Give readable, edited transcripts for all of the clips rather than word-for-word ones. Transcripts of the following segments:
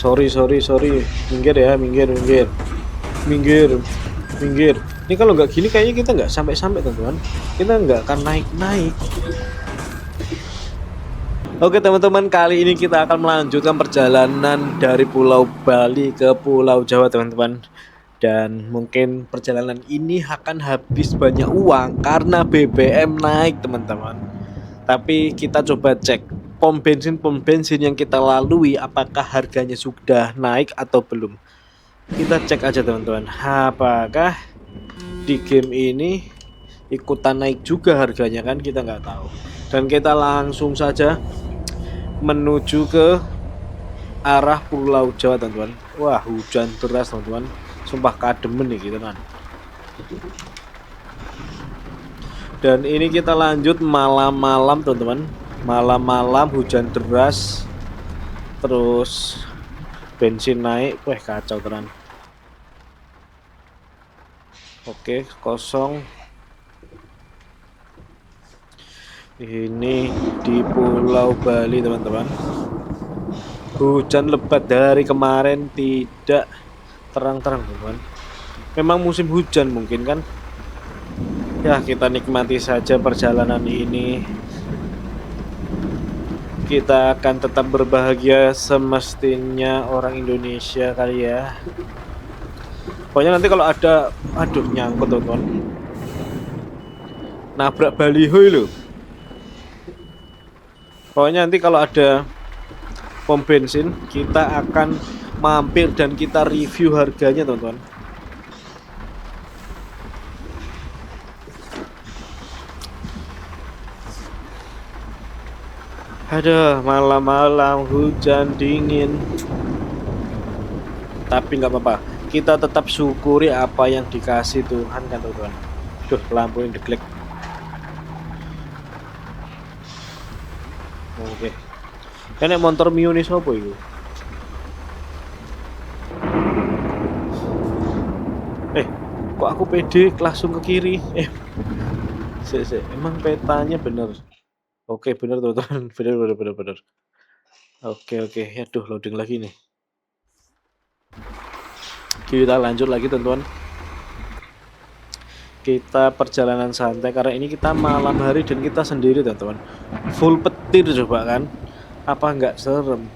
Sorry. Minggir ya, minggir. Ini kalau nggak gini kayaknya kita nggak sampai teman-teman. Kita nggak akan naik. Oke teman-teman, kali ini kita akan melanjutkan perjalanan dari Pulau Bali ke Pulau Jawa teman-teman. Dan mungkin perjalanan ini akan habis banyak uang karena BBM naik teman-teman. Tapi kita coba cek pom bensin yang kita lalui apakah harganya sudah naik atau belum. Kita cek aja teman-teman, apakah di game ini ikutan naik juga harganya, kan kita nggak tahu. Dan kita langsung saja menuju ke arah Pulau Jawa teman-teman. Wah, hujan deras teman-teman, sumpah kademen nih gitu kan. Dan ini kita lanjut malam-malam teman-teman, malam-malam hujan deras, terus bensin naik, wah kacau tenan. Oke, kosong. Ini di Pulau Bali teman-teman. Hujan lebat dari kemarin tidak terang-terang teman-teman. Memang musim hujan mungkin kan. Ya, kita nikmati saja perjalanan ini. Kita akan tetap berbahagia semestinya orang Indonesia kali ya. Pokoknya nanti kalau ada, aduh nyangkut teman-teman, nabrak baliho loh. Pokoknya nanti kalau ada pom bensin kita akan mampir dan kita review harganya teman-teman. Aduh, malam-malam hujan dingin. Tapi nggak apa-apa, kita tetap syukuri apa yang dikasih Tuhan kan teman-teman. Duh, lampu yang deglek. Oke. Enek motor Mio nih sopo itu? Kok aku pede langsung ke kiri? Emang petanya bener? Oke, bener teman-teman. Bener. Oke. Aduh, loading lagi nih. Kita lanjut lagi teman-teman. Kita perjalanan santai karena ini kita malam hari dan kita sendiri teman-teman. Full petir coba kan? Apa nggak serem?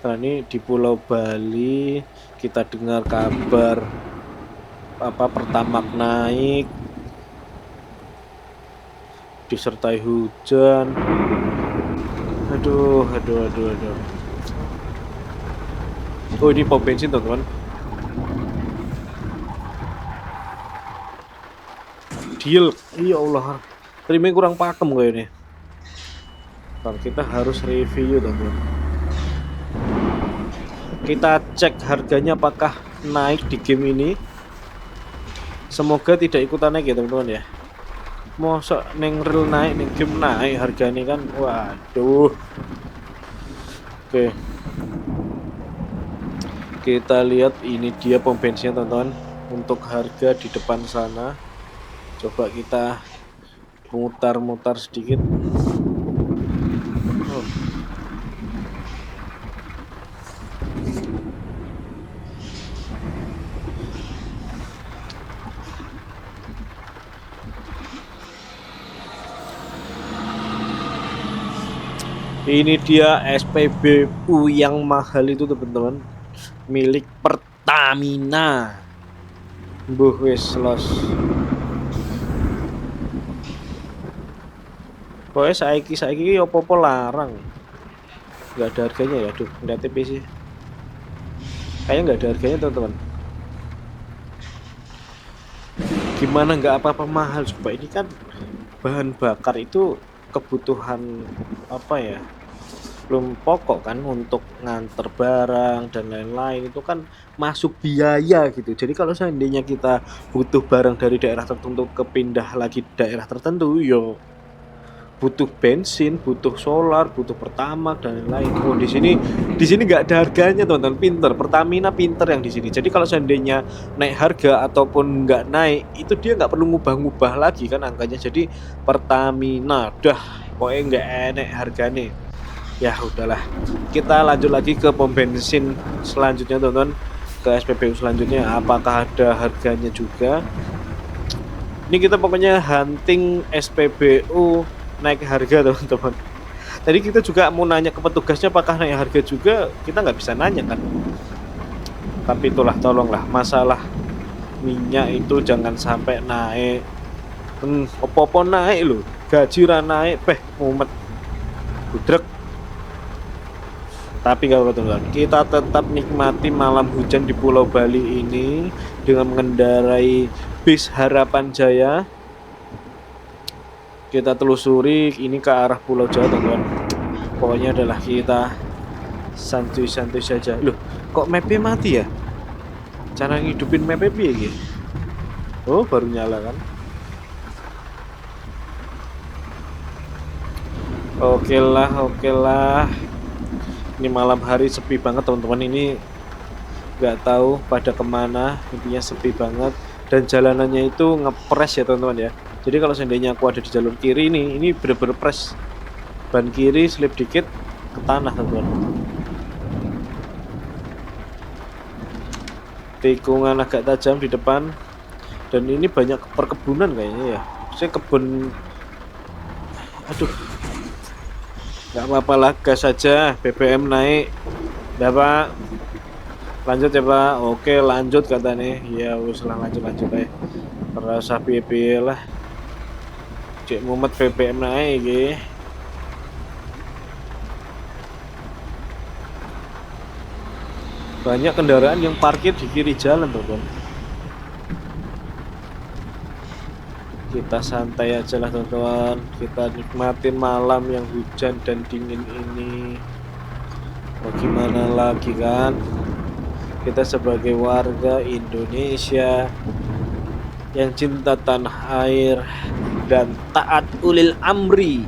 Nah, ini di Pulau Bali kita dengar kabar apa Pertamax naik disertai hujan. Aduh. Oh, ini pom bensin teman-teman. Deal, ya Allah, terima kurang pakem kayak ini. Ntar kita harus review teman-teman. Kita cek harganya apakah naik di game ini. Semoga tidak ikutan naik ya teman-teman ya. Mosok neng real naik, neng game naik harganya kan. Waduh. Oke. Kita lihat ini dia pom bensinnya teman-teman. Untuk harga di depan sana. Coba kita mutar sedikit. Oh. Ini dia SPBU yang mahal itu teman-teman, milik Pertamina. Mbuh wis los. Pokoknya saiki opo-opo larang. Nggak ada harganya ya. Aduh, nggak TP sih. Kayaknya nggak ada harganya teman-teman. Gimana nggak apa-apa mahal? Coba ini kan bahan bakar itu kebutuhan apa ya? Belum pokok kan, untuk nganter barang dan lain-lain itu kan masuk biaya gitu. Jadi kalau seandainya kita butuh barang dari daerah tertentu kepindah lagi daerah tertentu, yo butuh bensin, butuh solar, butuh Pertamax dan lain-lain. Oh, di sini nggak ada harganya teman-teman. Pinter, Pertamina pinter yang di sini. Jadi kalau seandainya naik harga ataupun nggak naik, itu dia nggak perlu ngubah-ngubah lagi kan angkanya. Jadi Pertamina dah, pokoknya nggak enak harganya. Ya udahlah, kita lanjut lagi ke pom bensin selanjutnya teman-teman, ke SPBU selanjutnya apakah ada harganya juga. Ini kita pokoknya hunting SPBU naik harga teman-teman. Tadi kita juga mau nanya ke petugasnya apakah naik harga juga, kita nggak bisa nanya kan. Tapi itulah, tolonglah, masalah minyak itu jangan sampai naik. Opo-opo naik loh, gaji ra naik, mumet budrek. Tapi kalau teman-teman, kita tetap nikmati malam hujan di Pulau Bali ini dengan mengendarai bis Harapan Jaya. Kita telusuri ini ke arah Pulau Jawa teman-teman. Pokoknya adalah kita santuy-santuy saja. Loh, kok mapnya mati ya? Cara ngidupin mapnya piye iki? Oh, baru nyala kan? Oke lah. Ini malam hari sepi banget teman-teman, ini nggak tahu pada kemana, intinya sepi banget. Dan jalanannya itu ngepres ya teman-teman ya. Jadi kalau seandainya aku ada di jalur kiri ini bener-bener pres. Ban kiri slip dikit ke tanah teman-teman. Tikungan agak tajam di depan. Dan ini banyak perkebunan kayaknya ya. Saya kebun. Aduh, nggak apa-apa lah, gas saja. BBM naik ya Pak, lanjut ya Pak. Oke lanjut katanya. Ya wis lah, lanjut aja. Terasa piye lah, cek mumet BBM naik iki. Banyak kendaraan yang parkir di kiri jalan teman-teman. Kita santai aja lah teman-teman, kita nikmatin malam yang hujan dan dingin ini. Mau gimana lagi kan, kita sebagai warga Indonesia yang cinta tanah air dan taat ulil amri,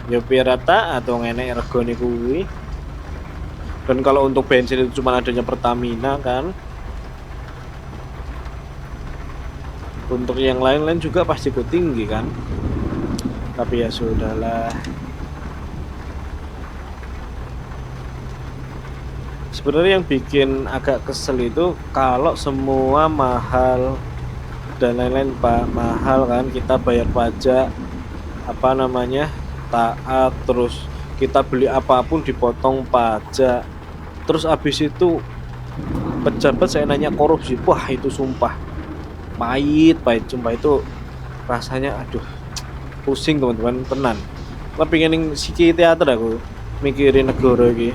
ya pirata atau ngenek regone kuwi. Dan kalau untuk bensin itu cuma adanya Pertamina kan. Untuk yang lain-lain juga pasti ikut tinggi kan. Tapi ya sudahlah. Sebenarnya yang bikin agak kesel itu kalau semua mahal dan lain-lain Pak, mahal kan, kita bayar pajak taat, terus kita beli apapun dipotong pajak. Terus habis itu pejabat saya nanya korupsi. Wah, itu sumpah pahit sumpah, itu rasanya aduh pusing teman-teman, tenan. Lah pengen siki teater aku mikirin negara iki.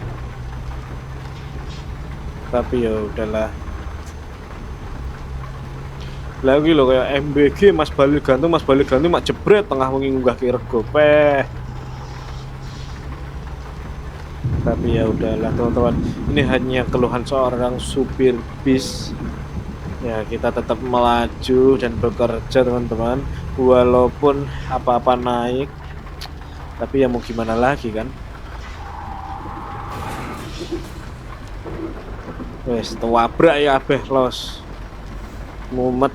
Tapi ya udahlah. Lagi lo kayak MBG Mas Balil gantung mak jebret tengah wengi ngunggah ke rego peh. Tapi ya udahlah teman-teman, ini hanya keluhan seorang supir bis. Ya kita tetap melaju dan bekerja teman-teman, walaupun apa-apa naik. Tapi ya mau gimana lagi kan. Wes tewabrak ya abeh los mumet.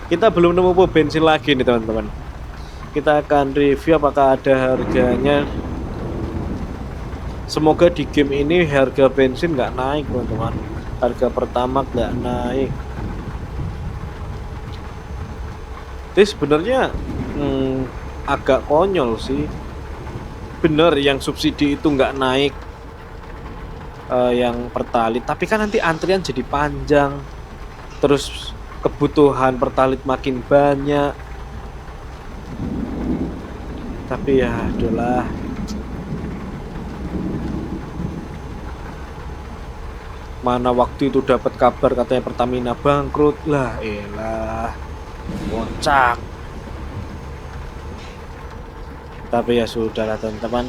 Kita belum nemu pom bensin lagi nih teman-teman. Kita akan review apakah ada harganya. Semoga di game ini harga bensin nggak naik teman-teman, harga pertamax nggak naik. Ini sebenarnya agak konyol sih. Bener yang subsidi itu nggak naik, yang pertalit, tapi kan nanti antrian jadi panjang, terus kebutuhan pertalit makin banyak. Tapi ya adalah mana waktu itu dapat kabar katanya Pertamina bangkrut lah, elah kocak. Tapi ya sudahlah teman-teman,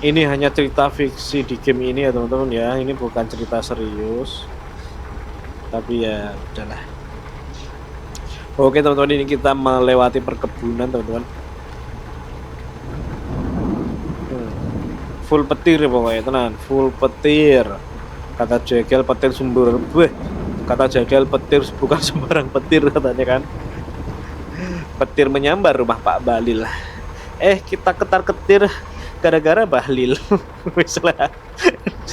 ini hanya cerita fiksi di game ini ya teman-teman ya, ini bukan cerita serius. Tapi ya udahlah. Oke teman-teman, ini kita melewati perkebunan teman-teman. Full petir ya pokoknya tenan, full petir. Kata jegel petir kata jegel petir bukan sembarang petir katanya kan. Petir menyambar rumah Pak Balil. Kita ketar-ketir gara-gara Bahlil. Wis lah.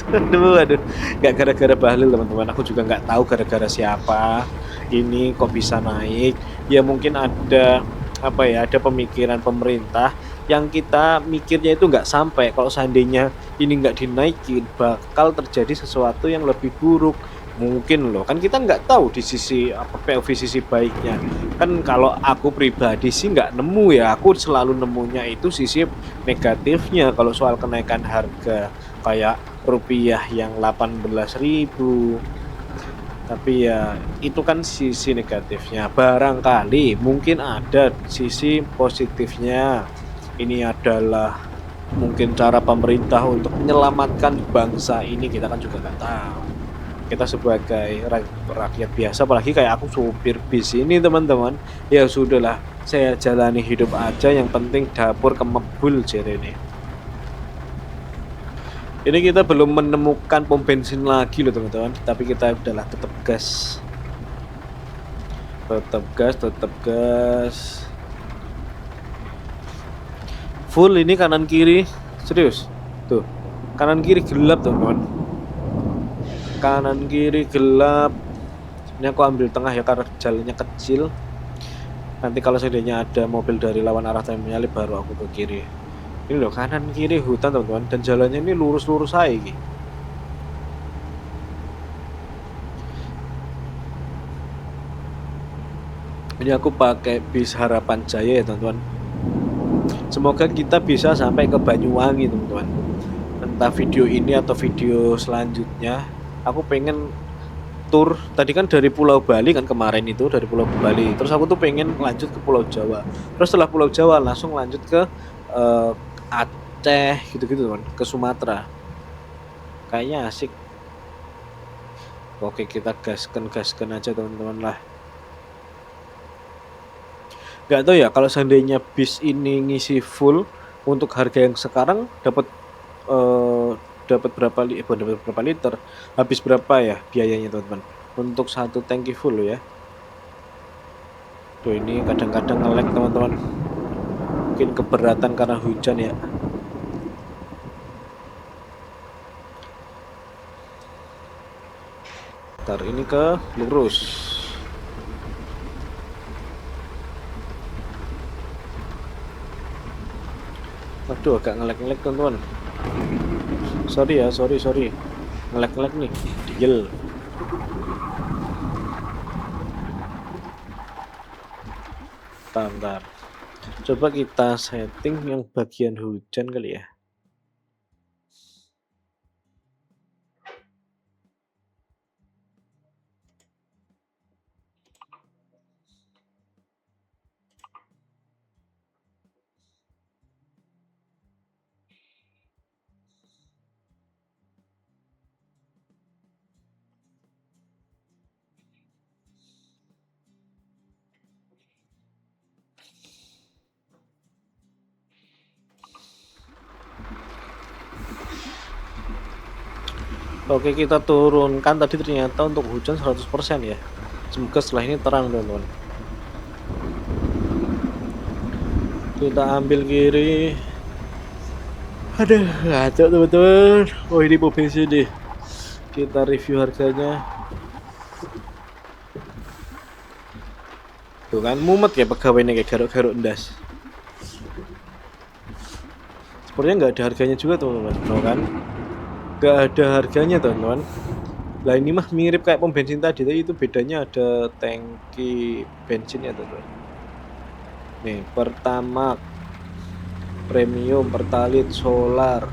Aduh, nggak gara-gara Bahlil teman-teman. Aku juga nggak tahu gara-gara siapa. Ini kok bisa naik? Ya mungkin ada apa ya? Ada pemikiran pemerintah yang kita mikirnya itu nggak sampai. Kalau seandainya ini nggak dinaikin, bakal terjadi sesuatu yang lebih buruk. Mungkin loh, kan kita nggak tahu di sisi apa POV sisi baiknya. Kan kalau aku pribadi sih nggak nemu ya, aku selalu nemunya itu sisi negatifnya kalau soal kenaikan harga kayak rupiah yang 18.000. Tapi ya itu kan sisi negatifnya. Barangkali mungkin ada sisi positifnya. Ini adalah mungkin cara pemerintah untuk menyelamatkan bangsa ini, kita kan juga nggak tahu. Kita sebagai rakyat biasa, apalagi kayak aku supir bis ini teman-teman, ya sudahlah, saya jalani hidup aja, yang penting dapur kemebul jere ini kita belum menemukan pom bensin lagi loh teman-teman, tapi kita udahlah tetap gas, full ini kanan kiri, serius tuh, kanan kiri gelap teman-teman, kanan kiri gelap. Ini aku ambil tengah ya karena jalannya kecil. Nanti kalau seandainya ada mobil dari lawan arah yang menyalip baru aku ke kiri. Ini loh kanan kiri hutan teman-teman, dan jalannya ini lurus-lurus aja gitu. Ini aku pakai bis Harapan Jaya ya teman-teman. Semoga kita bisa sampai ke Banyuwangi teman-teman. Entah video ini atau video selanjutnya, aku pengen tur. Tadi kan dari Pulau Bali kan kemarin itu, dari Pulau Bali. Terus aku tuh pengen lanjut ke Pulau Jawa. Terus setelah Pulau Jawa langsung lanjut ke Aceh gitu-gitu teman, ke Sumatera. Kayaknya asik. Oke, kita gaskan aja teman-teman lah. Gak tahu ya kalau seandainya bis ini ngisi full untuk harga yang sekarang dapat berapa liter, habis berapa ya biayanya teman-teman untuk satu tangki full ya. Tuh ini kadang-kadang nge-lag teman-teman, mungkin keberatan karena hujan ya. Ntar ini ke lurus. Waduh, agak nge-lag teman-teman. Sorry nge-lag nih, digel. Bentar. Coba kita setting yang bagian hujan kali ya. Oke, kita turunkan tadi ternyata untuk hujan 100% ya. Semoga setelah ini terang teman-teman. Kita ambil kiri. Aduh, ngaco teman-teman. Oh, ini pom bensin deh. Kita review harganya. Tuh kan mumet ya pegawainya kayak garuk-garuk ndas. Sepertinya nggak ada harganya juga teman-teman. Tuh kan? Nggak ada harganya teman-teman. Lah ini mah mirip kayak pom bensin tadi, tapi itu bedanya ada tangki bensin ya teman-teman. Nih, Pertamax, Premium, Pertalite, Solar,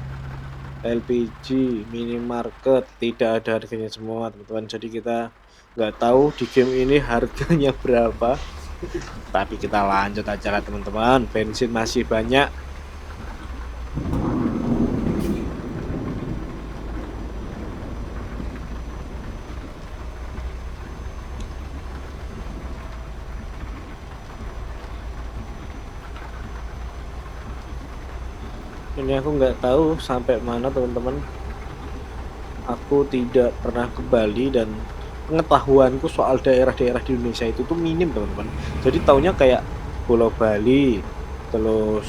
LPG, minimarket, tidak ada harganya semua teman-teman. Jadi kita nggak tahu di game ini harganya berapa. Tapi kita lanjut aja lah teman-teman. Bensin masih banyak. Ini aku nggak tahu sampai mana teman-teman. Aku tidak pernah ke Bali dan pengetahuanku soal daerah-daerah di Indonesia itu tuh minim teman-teman. Jadi taunya kayak Pulau Bali, terus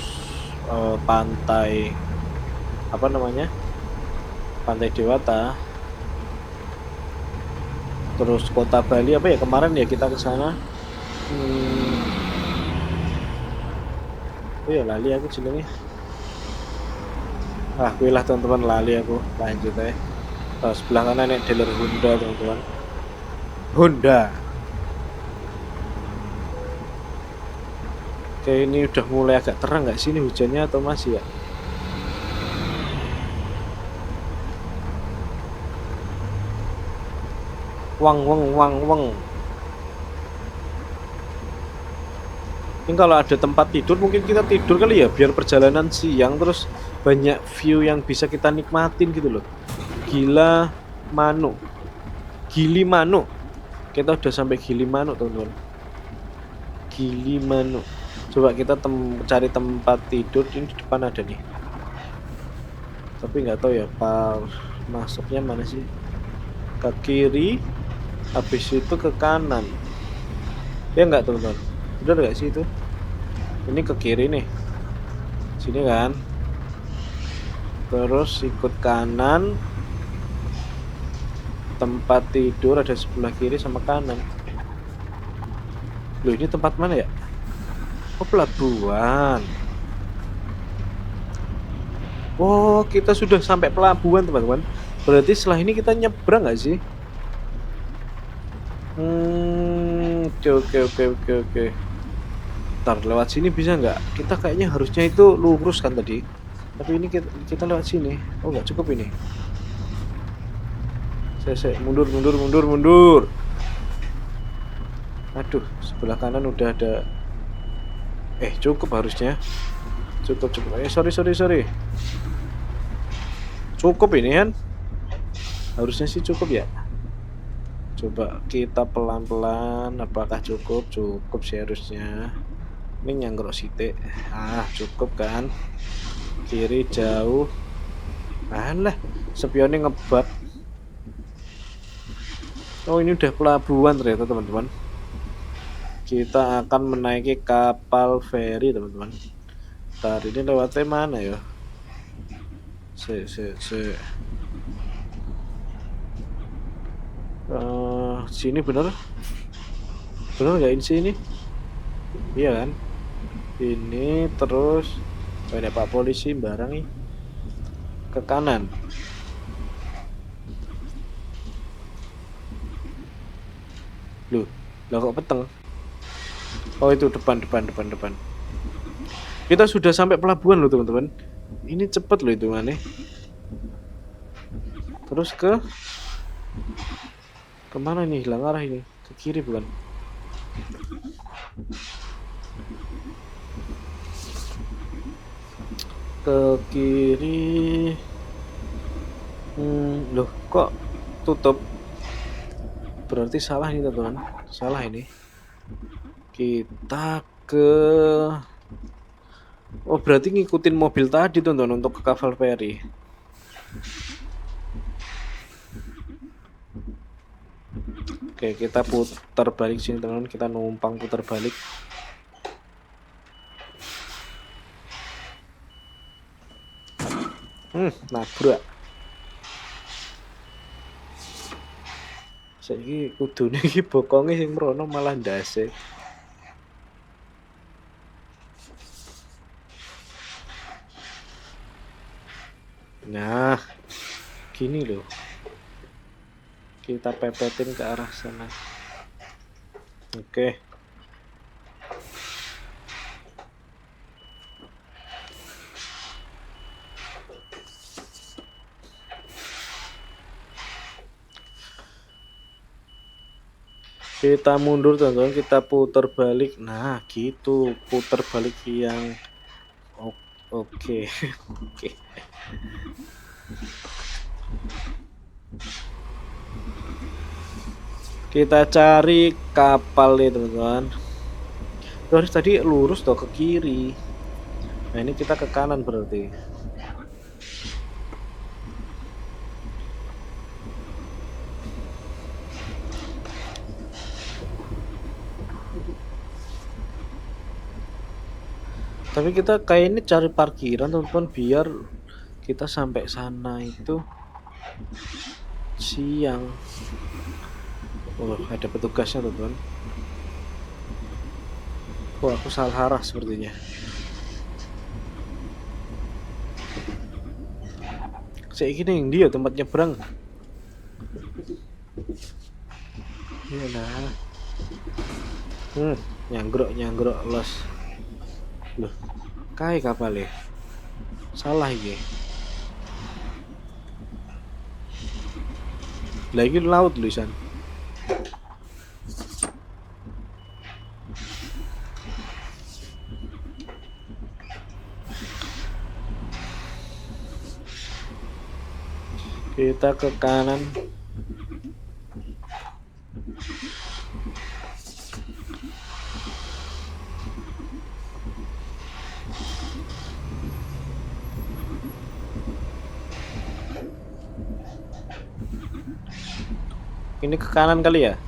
pantai apa namanya, Pantai Dewata, terus kota Bali apa ya kemarin ya kita ke sana. Oh ya lali aku jenenge. Kuwi lah teman-teman, lali aku. Lanjut aja. Sebelah kanan nek dealer Honda teman-teman. Honda. Oke, ini udah mulai agak terang nggak sih ini hujannya atau masih ya? Wang wang wang wang. Ini kalau ada tempat tidur mungkin kita tidur kali ya, biar perjalanan siang terus banyak view yang bisa kita nikmatin gitu loh. Gila Manu, Gili Manu. Kita udah sampai Gili Manu teman-teman. Gili Manu. Coba kita cari tempat tidur, ini di depan ada nih. Tapi nggak tahu ya masuknya mana sih. Ke kiri, habis itu ke kanan. Ya nggak teman-teman? Bener nggak sih itu? Ini ke kiri nih. Sini kan. Terus ikut kanan. Tempat tidur ada sebelah kiri sama kanan. Loh, ini tempat mana ya? Oh, pelabuhan. Oh, kita sudah sampai pelabuhan teman-teman. Berarti setelah ini kita nyebrang nggak sih? Oke. Ntar lewat sini bisa nggak? Kita kayaknya harusnya itu lurus kan tadi. Tapi ini kita lewat sini. Oh, nggak cukup ini. Saya mundur. Aduh, sebelah kanan udah ada. Cukup harusnya. Cukup. Sorry. Cukup ini kan? Harusnya sih cukup ya. Coba kita pelan-pelan, apakah cukup? Cukup sih harusnya. Ini nyanggrok sitik. Cukup kan? Kiri jauh. Lah, spionnya ngebug. Oh, ini udah pelabuhan ternyata teman-teman. Kita akan menaiki kapal feri teman-teman. Ntar ini lewatnya mana ya? Sini bener nggak ini sini? Iya kan? Ini terus banyak Pak Polisi barang nih ke kanan. Loh, lah kok peteng? Oh, itu depan. Kita sudah sampai pelabuhan loh teman-teman. Ini cepet loh hitungannya. Terus kemana nih? Hilang arah ini. Ke kiri bukan? Ke kiri. Loh, kok tutup? Berarti salah ini teman-teman. Salah ini. Kita ke. Oh, berarti ngikutin mobil tadi teman-teman untuk ke kapal feri. Oke, kita putar balik sini teman-teman. Kita numpang putar balik. Nabrak. Saiki kudune iki bokonge sing mrono malah ndase. Nah, gini loh. Kita pepetin ke arah sana. Oke. Kita mundur teman-teman, kita putar balik. Nah, gitu, putar balik yang oke. Kita cari kapal nih teman-teman. Terus tadi lurus ke kiri. Nah, ini kita ke kanan berarti. Tapi kita kayak ini cari parkiran teman-teman biar kita sampai sana itu siang. Oh, ada petugasnya teman-teman. Oh, aku salah arah sepertinya. Saya gini yang dia tempat nyebrang. Iya nah. Nyanggrok los. Loh, kae kapal ya. Salah iki. Lagi laut luisan. Kita ke kanan. Ini ke kanan kali ya?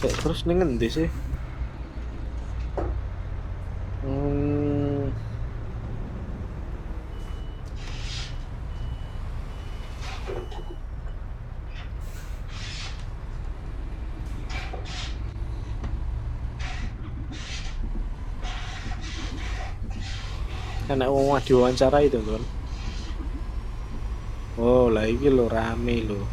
Terus nih ngendi sih? Anak mau diwawancara itu kan. Oh, lagi lo rame lo.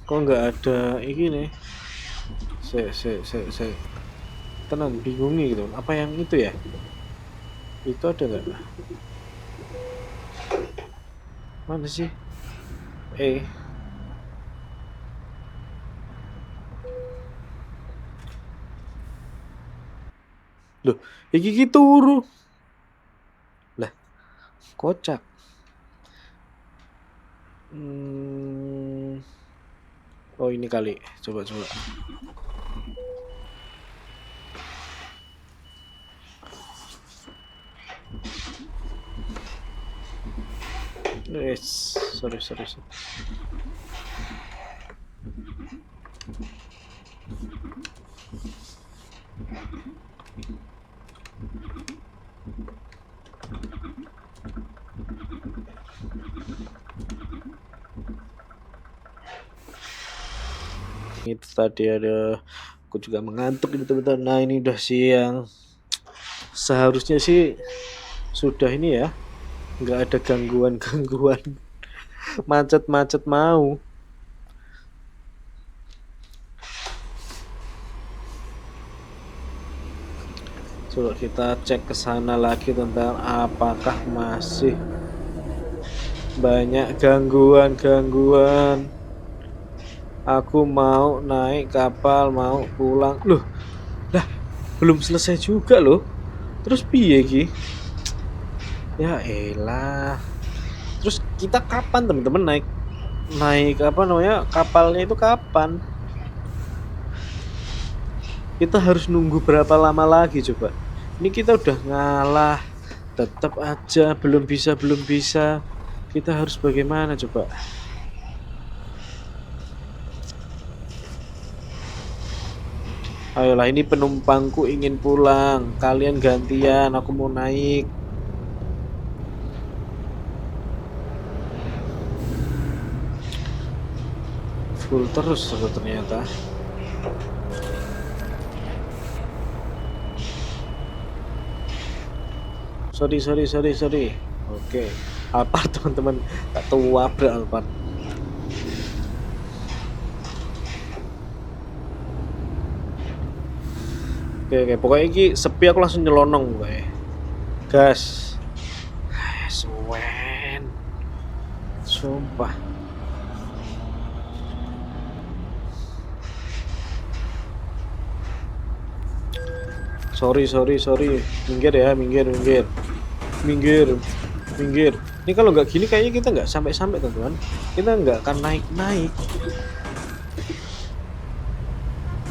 Kok nggak ada ini nih? Saya tenang bingung nih gitu. Apa yang itu ya? Itu ada nggak? Mana sih? Loh, iki turu. Lah, kocak. Oh, ini kali. Coba. Sorry. Itu tadi aku juga mengantuk ini teman-teman. Nah, ini udah siang. Seharusnya sih sudah ini ya, nggak ada gangguan macet mau. Coba kita cek ke sana lagi tentang apakah masih banyak gangguan. Aku mau naik kapal, mau pulang. Loh, lah belum selesai juga loh. Terus piye ki? Ya elah. Terus kita kapan teman-teman naik apa namanya kapalnya itu kapan? Kita harus nunggu berapa lama lagi coba? Ini kita udah ngalah, tetap aja belum bisa. Kita harus bagaimana coba? Ayolah, ini penumpangku ingin pulang. Kalian gantian, aku mau naik. Full terus ternyata. Sorry. Oke. Alphard teman-teman, tak tua Alphard. Oke, pokoknya ini sepi aku langsung nyelonong gue. Gas. Suwen. Sumpah. Sorry. Minggir. Ini kalau nggak gini kayaknya kita nggak sampai teman-teman. Kita nggak akan naik.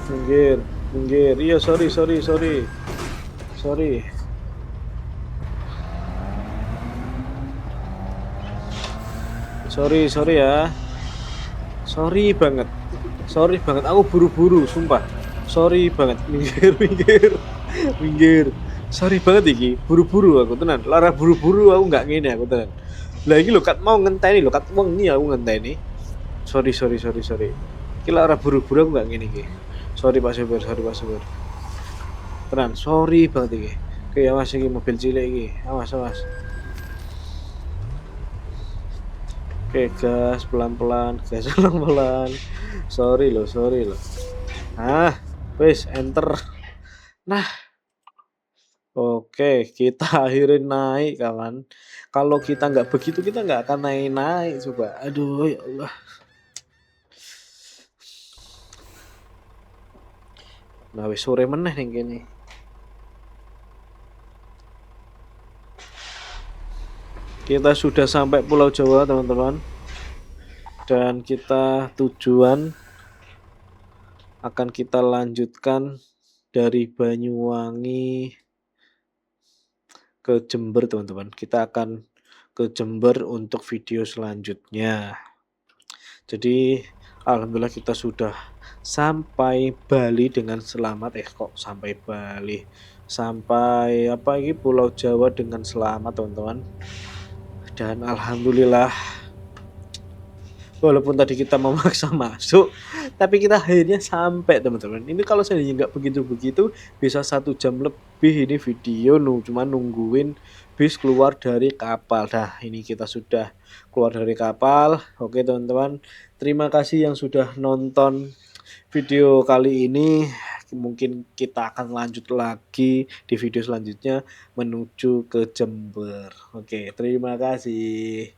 Minggir. minggir. Iya, sorry, sorry, sorry. Sorry. Sorry, sorry ya. Sorry banget. Sorry banget. Aku buru-buru, sumpah. Sorry banget. Minggir, minggir. Minggir. Sorry banget iki. Buru-buru aku tenan. Lara buru-buru aku nggak ngene aku tenan. Lah iki lho kat mau ngenteni lho kat wengi aku ngenteni. Sorry, sorry, sorry, sorry. Iki lara buru-buru aku nggak ngene iki. Sorry Pak Supir, sorry Pak Supir. Tenan, sorry banget iki. Oke, awas iki mobil cilik iki. Awas, awas. Oke, gas pelan-pelan, gas pelan-pelan. Sorry loh. Ah, wis enter. Nah, oke, kita akhirin naik kawan. Kalau kita nggak begitu, kita nggak akan naik-naik coba. Aduh, ya Allah. Nah, wis sore meneh ning kene. Kita sudah sampai Pulau Jawa, teman-teman. Dan kita tujuan akan kita lanjutkan dari Banyuwangi ke Jember, teman-teman. Kita akan ke Jember untuk video selanjutnya. Jadi alhamdulillah kita sudah sampai Bali dengan selamat. Kok sampai Bali? Sampai apa ini Pulau Jawa dengan selamat, teman-teman. Dan alhamdulillah walaupun tadi kita memaksa masuk, tapi kita akhirnya sampai, teman-teman. Ini kalau seandainya nggak begitu-begitu, bisa 1 jam lebih ini video cuma nungguin bis keluar dari kapal. Nah, ini kita sudah keluar dari kapal. Oke, teman-teman. Terima kasih yang sudah nonton video kali ini. Mungkin kita akan lanjut lagi di video selanjutnya menuju ke Jember. Oke, terima kasih.